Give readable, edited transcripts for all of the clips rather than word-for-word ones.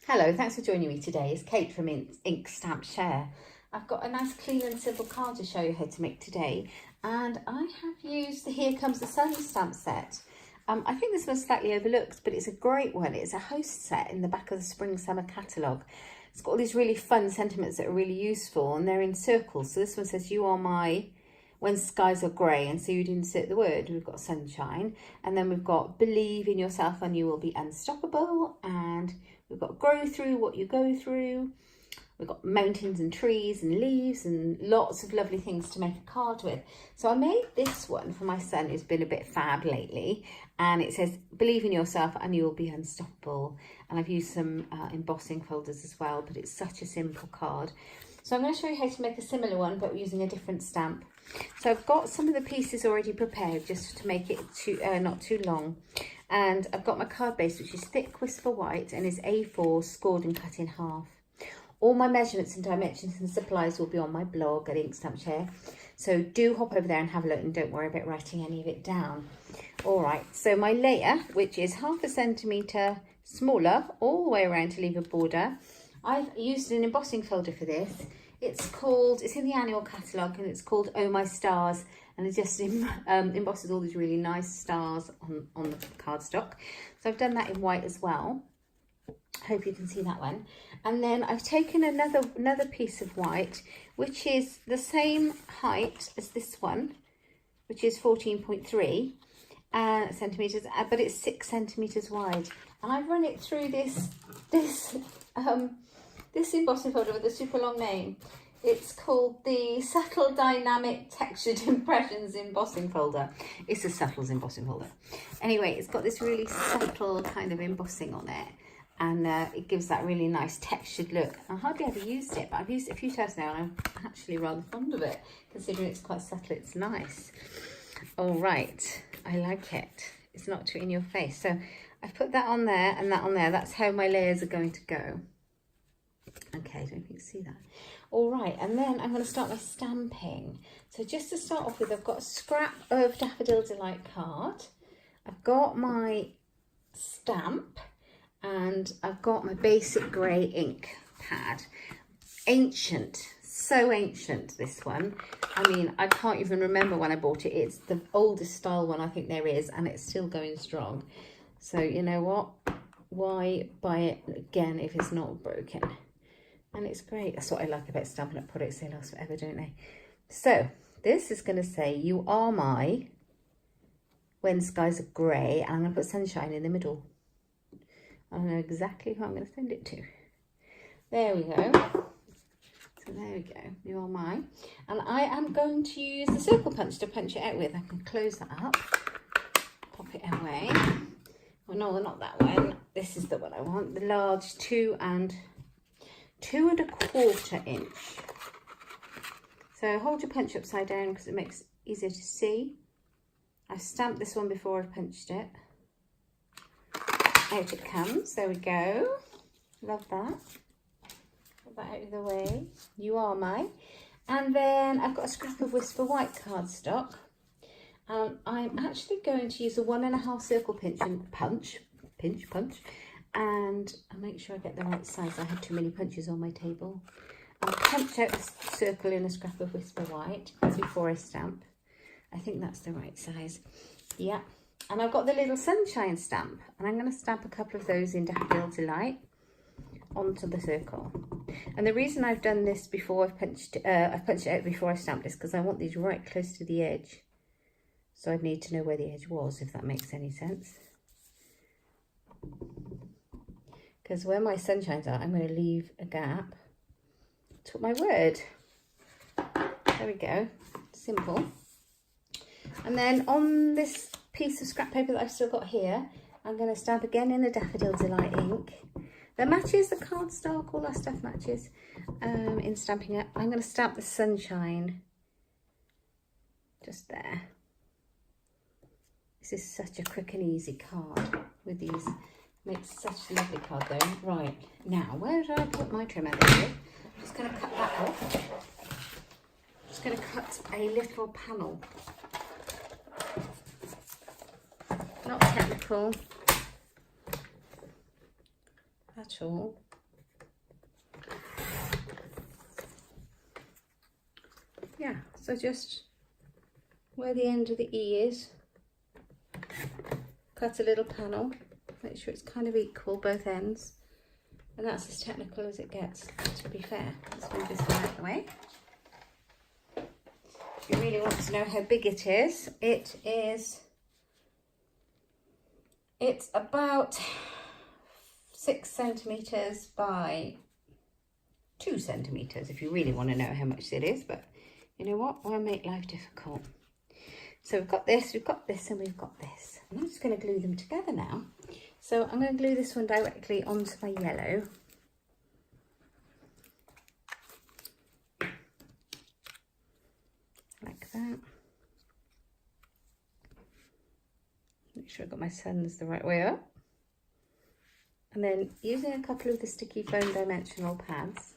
Hello, thanks for joining me today. It's Kate from Inkstampshare. I've got a nice clean and simple card to show you how to make today, and I have used the Here Comes the Sun stamp set. I think this one's slightly overlooked, but it's a great one. It's a host set in the back of the Spring Summer catalogue. It's got all these really fun sentiments that are really useful, and they're in circles. So this one says, "You are my when skies are grey," and so you'd insert the word. We've got sunshine, and then we've got believe in yourself and you will be unstoppable, and we've got grow through what you go through. We've got mountains and trees and leaves and lots of lovely things to make a card with. So I made this one for my son who's been a bit fab lately, and it says believe in yourself and you will be unstoppable. And I've used some embossing folders as well, but it's such a simple card. So I'm going to show you how to make a similar one, but using a different stamp. So I've got some of the pieces already prepared just to make it not too long. And I've got my card base, which is thick whisper white and is A4 scored and cut in half. All my measurements and dimensions and supplies will be on my blog at Inkstampshare. So do hop over there and have a look, and don't worry about writing any of it down. All right, so my layer, which is 1/2 centimetre smaller all the way around to leave a border. I've used an embossing folder for this. It's in the annual catalogue, and it's called Oh My Stars, and it just embosses all these really nice stars on the cardstock. So I've done that in white as well. Hope you can see that one. And then I've taken another piece of white, which is the same height as this one, which is 14.3 centimetres, but it's 6 centimetres wide. And I've run it through this embossing folder with a super long name. It's called the Subtle Dynamic Textured Impressions embossing folder. It's a subtle embossing folder. Anyway, it's got this really subtle kind of embossing on it, and it gives that really nice textured look. I hardly ever used it, but I've used it a few times now, and I'm actually rather fond of it, considering it's quite subtle. It's nice. All right, I like it. It's not too in your face. So I've put that on there and that on there. That's how my layers are going to go. Okay, I don't think you can see that. All right, and then I'm going to start my stamping. So just to start off with, I've got a scrap of Daffodil Delight card. I've got my stamp, and I've got my basic grey ink pad. Ancient, so ancient, this one. I mean, I can't even remember when I bought it. It's the oldest style one I think there is, and it's still going strong. So you know what? Why buy it again if it's not broken? And it's great. That's what I like about Stampin' Up products. They last forever, don't they? So this is going to say, you are my when skies are grey, and I'm going to put sunshine in the middle. I know exactly who I'm going to send it to. There we go. So there we go. You are my. And I am going to use the circle punch to punch it out with. I can close that up. Pop it away. Oh no, not that one. This is the one I want. The large 2 2¼ inch. So hold your punch upside down because it makes it easier to see. I've stamped this one before I've punched it. Out it comes. There we go. Love that. Put that out of the way. You are my. And then I've got a scrap of Whisper White cardstock. I'm actually going to use a 1½ circle pinch, and I'll make sure I get the right size. I had too many punches on my table. I'll punch out a circle in a scrap of Whisper White before I stamp. I think that's the right size. Yeah. And I've got the little sunshine stamp, and I'm going to stamp a couple of those in Daffodil Delight onto the circle. And the reason I've done this before I've punched it out before I stamped this, because I want these right close to the edge. So I'd need to know where the edge was, if that makes any sense. Because where my sunshine's at, I'm going to leave a gap. Took my word. There we go. Simple. And then on this piece of scrap paper that I've still got here, I'm going to stamp again in the Daffodil Delight ink. That matches the cardstock, all that stuff matches in Stampin' Up. I'm going to stamp the sunshine just there. This is such a quick and easy card with these. Makes such a lovely card though. Right, now where did I put my trimmer? There we go. I'm just going to cut that off. I'm just going to cut a little panel. Not technical at all. So just where the end of the E is, cut a little panel, make sure it's kind of equal both ends, and that's as technical as it gets, to be fair. Let's move this one out of the way. If you really want to know how big it is, it's about 6 centimetres by 2 centimetres, if you really want to know how much it is, but you know what, won't make life difficult. So we've got this, and we've got this. And I'm just going to glue them together now. So I'm going to glue this one directly onto my yellow. Like that. Make sure I've got my suns the right way up. And then using a couple of the sticky foam dimensional pads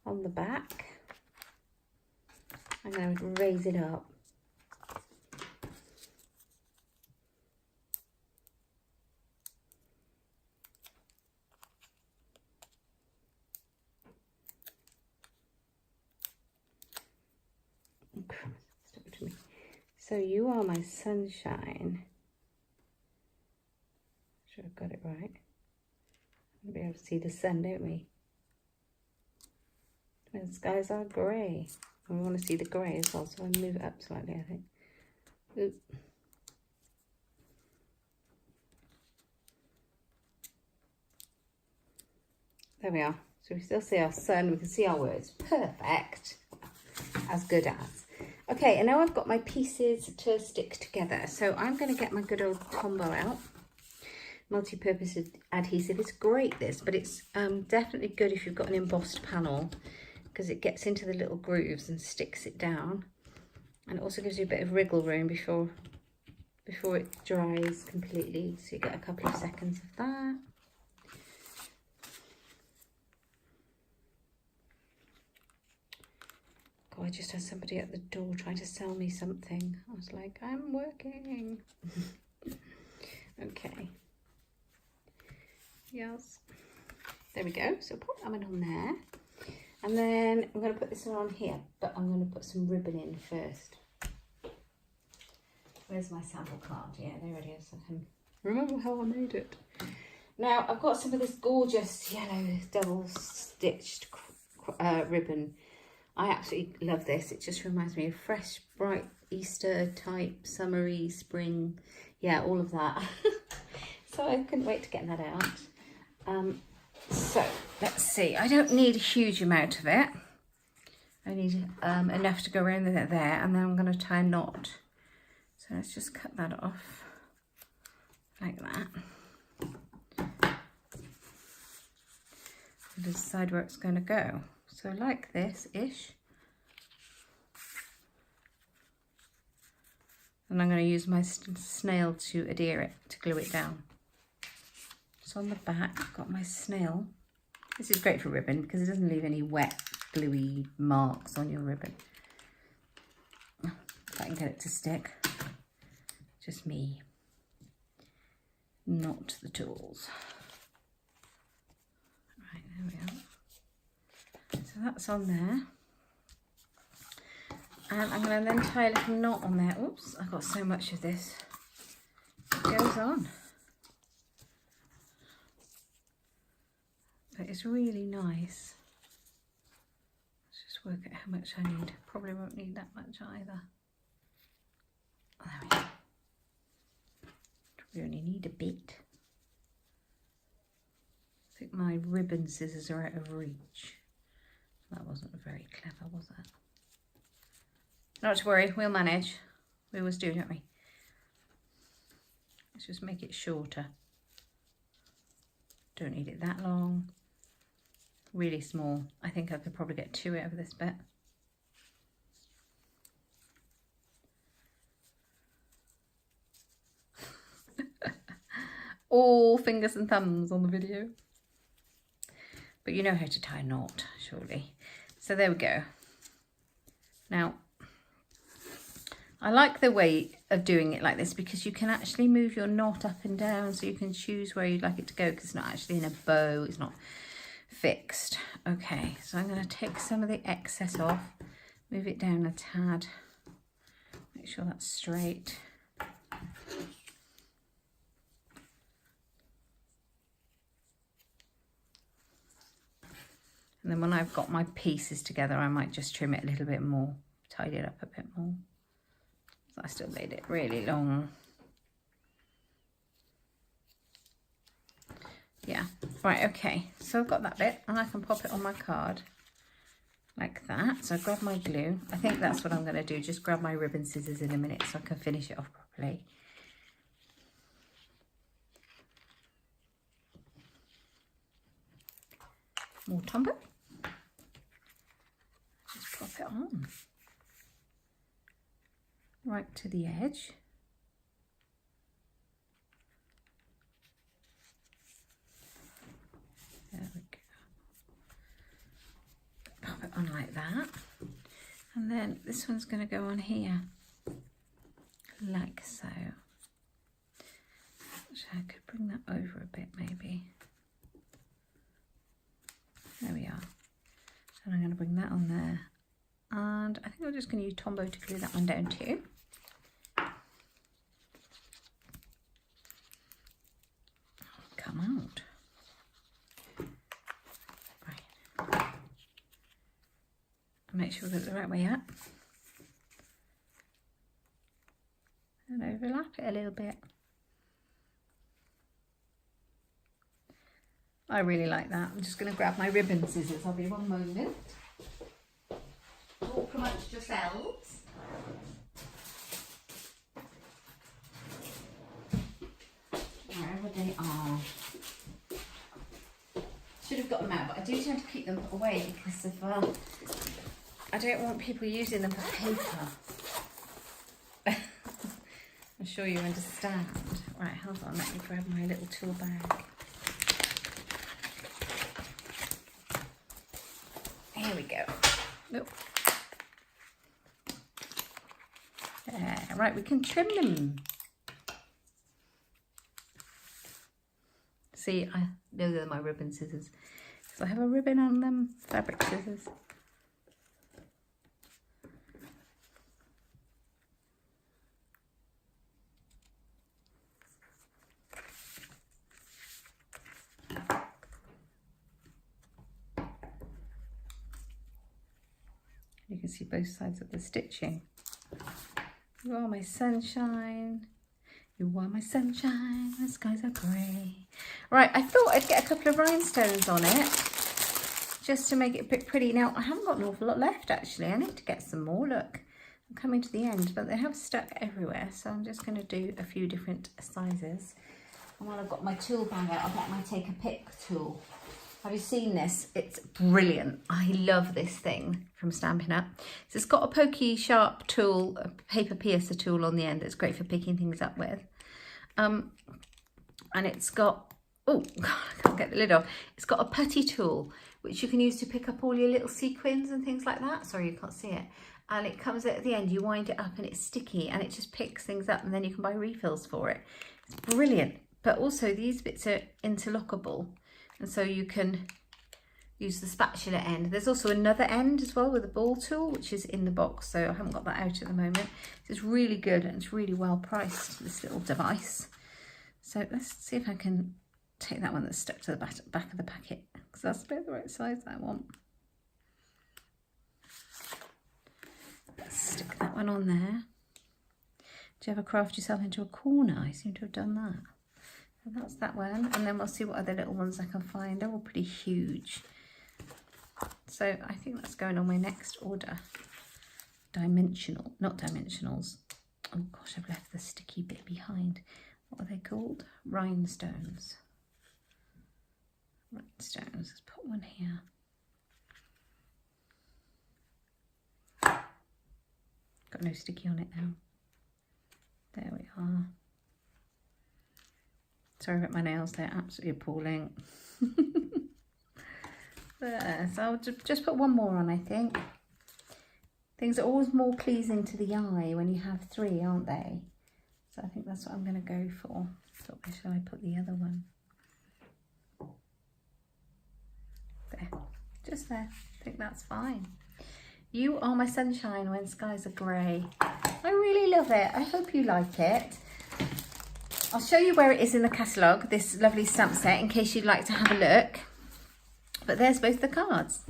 on the back, I'm going to raise it up. So you are my sunshine. Sure I've got it right. We'll be able to see the sun, don't we? The skies are grey. We want to see the grey as well, so I'll move it up slightly, I think. Oop. There we are. So we still see our sun, we can see our words. Perfect. As good as. Okay, and now I've got my pieces to stick together. So I'm going to get my good old Tombow out. Multi-purpose adhesive. It's great, this, but it's definitely good if you've got an embossed panel, because it gets into the little grooves and sticks it down. And it also gives you a bit of wriggle room before it dries completely. So you get a couple of seconds of that. God, I just had somebody at the door trying to sell me something. I was like, I'm working. Okay. Yes. There we go. So put that one on there. And then I'm going to put this one on here, but I'm going to put some ribbon in first. Where's my sample card? Yeah, there it is. I can remember how I made it. Now, I've got some of this gorgeous yellow double stitched ribbon. I absolutely love this. It just reminds me of fresh, bright Easter type, summery, spring. Yeah, all of that. So I couldn't wait to get that out. So let's see. I don't need a huge amount of it. I need enough to go around it there, and then I'm going to tie a knot. So let's just cut that off like that. So decide where it's going to go. So like this-ish. And I'm going to use my snail to adhere it, to glue it down. So on the back, I've got my snail. This is great for ribbon because it doesn't leave any wet, gluey marks on your ribbon. If I can get it to stick. Just me, not the tools. Right, there we are. So that's on there. And I'm going to then tie a little knot on there. Oops, I've got so much of this. It goes on. But it's really nice. Let's just work out how much I need. Probably won't need that much either. There we go. We only need a bit. I think my ribbon scissors are out of reach. That wasn't very clever, was it? Not to worry, we'll manage. We always do, don't we? Let's just make it shorter. Don't need it that long. Really small. I think I could probably get 2 out of this bit. All fingers and thumbs on the video. But you know how to tie a knot, surely. So there we go. Now, I like the way of doing it like this because you can actually move your knot up and down, so you can choose where you'd like it to go because it's not actually in a bow, it's not fixed. Okay, so I'm going to take some of the excess off Move it down a tad. Make sure that's straight. And then when I've got my pieces together, I might just trim it a little bit more, tidy it up a bit more. So I still made it really long. Yeah, right, okay. So I've got that bit and I can pop it on my card like that. So I grab my glue. I think that's what I'm going to do. Just grab my ribbon scissors in a minute so I can finish it off properly. More Tombow. Just pop it on. Right to the edge. There we go. Pop it on like that. And then this one's going to go on here. Like so. Actually, I could bring that over a bit maybe. There we are. And I'm going to bring that on there. And I think I'm just going to use Tombow to glue that one down too. Come out. Right. Make sure we get the right way up. And overlap it a little bit. I really like that. I'm just going to grab my ribbon scissors. I'll be one moment. Talk amongst yourselves. Wherever they are. Should have got them out, but I do tend to keep them away because of I don't want people using them for paper. I'm sure you understand. Right, hold on, let me grab my little tool bag. Here we go. Nope. There, right, we can trim them. See, those are my ribbon scissors. So I have a ribbon on them, fabric scissors. You can see both sides of the stitching. You are my sunshine. You are my sunshine. The skies are grey. Right, I thought I'd get a couple of rhinestones on it just to make it a bit pretty. Now, I haven't got an awful lot left actually. I need to get some more. Look, I'm coming to the end, but they have stuck everywhere. So I'm just going to do a few different sizes. And when I've got my tool bag out, I'll get my take a pick tool. Have you seen this? It's brilliant. I love this thing from Stampin' Up. So it's got a pokey, sharp tool, a paper piercer tool on the end. It's great for picking things up with. And it's got, oh, God, I can't get the lid off. It's got a putty tool, which you can use to pick up all your little sequins and things like that. Sorry, you can't see it. And it comes at the end, you wind it up and it's sticky and it just picks things up and then you can buy refills for it. It's brilliant. But also these bits are interlockable. And so you can use the spatula end. There's also another end as well with a ball tool, which is in the box. So I haven't got that out at the moment. It's really good and it's really well priced, this little device. So let's see if I can take that one that's stuck to the back of the packet, because that's about the right size that I want. Let's stick that one on there. Do you ever craft yourself into a corner? I seem to have done that. So that's that one, and then we'll see what other little ones I can find. They're all pretty huge. So I think that's going on my next order. Dimensional, not dimensionals. Oh gosh, I've left the sticky bit behind. What are they called? Rhinestones. Rhinestones, let's put one here. Got no sticky on it now. There we are. Sorry about my nails, they're absolutely appalling. There, so I'll just put one more on, I think. Things are always more pleasing to the eye when you have three, aren't they? So I think that's what I'm going to go for. So where shall I put the other one? There, just there. I think that's fine. You are my sunshine when skies are grey. I really love it. I hope you like it. I'll show you where it is in the catalogue, this lovely stamp set, in case you'd like to have a look. But there's both the cards.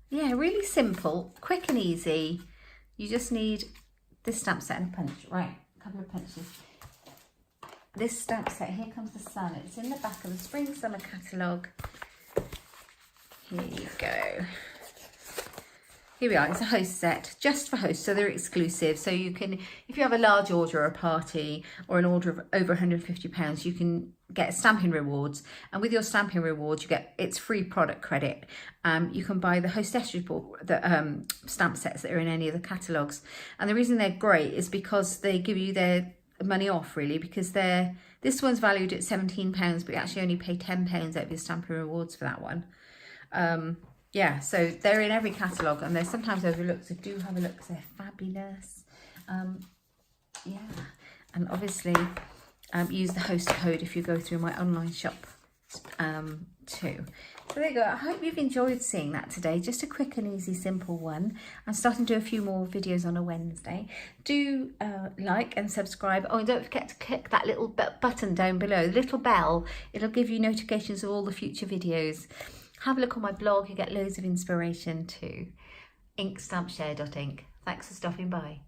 Yeah, really simple, quick and easy. You just need this stamp set and a punch. Right, a couple of punches. This stamp set, Here Comes the Sun. It's in the back of the Spring Summer catalogue. Here you go. Here we are, it's a host set, just for hosts, so they're exclusive. So you can, if you have a large order or a party or an order of over £150, you can get Stampin rewards. And with your Stampin rewards, you get, it's free product credit. You can buy the hostess report, the stamp sets that are in any of the catalogues. And the reason they're great is because they give you their money off, really, because this one's valued at £17, but you actually only pay £10 out of your Stampin rewards for that one. Yeah, so they're in every catalogue, and they're sometimes overlooked, so do have a look because they're fabulous. Yeah, and obviously use the host code if you go through my online shop too. So there you go. I hope you've enjoyed seeing that today. Just a quick and easy, simple one. I'm starting to do a few more videos on a Wednesday. Do like and subscribe. Oh, and don't forget to click that little button down below, the little bell. It'll give you notifications of all the future videos. Have a look on my blog. You get loads of inspiration too. Inkstampshare.ink. Thanks for stopping by.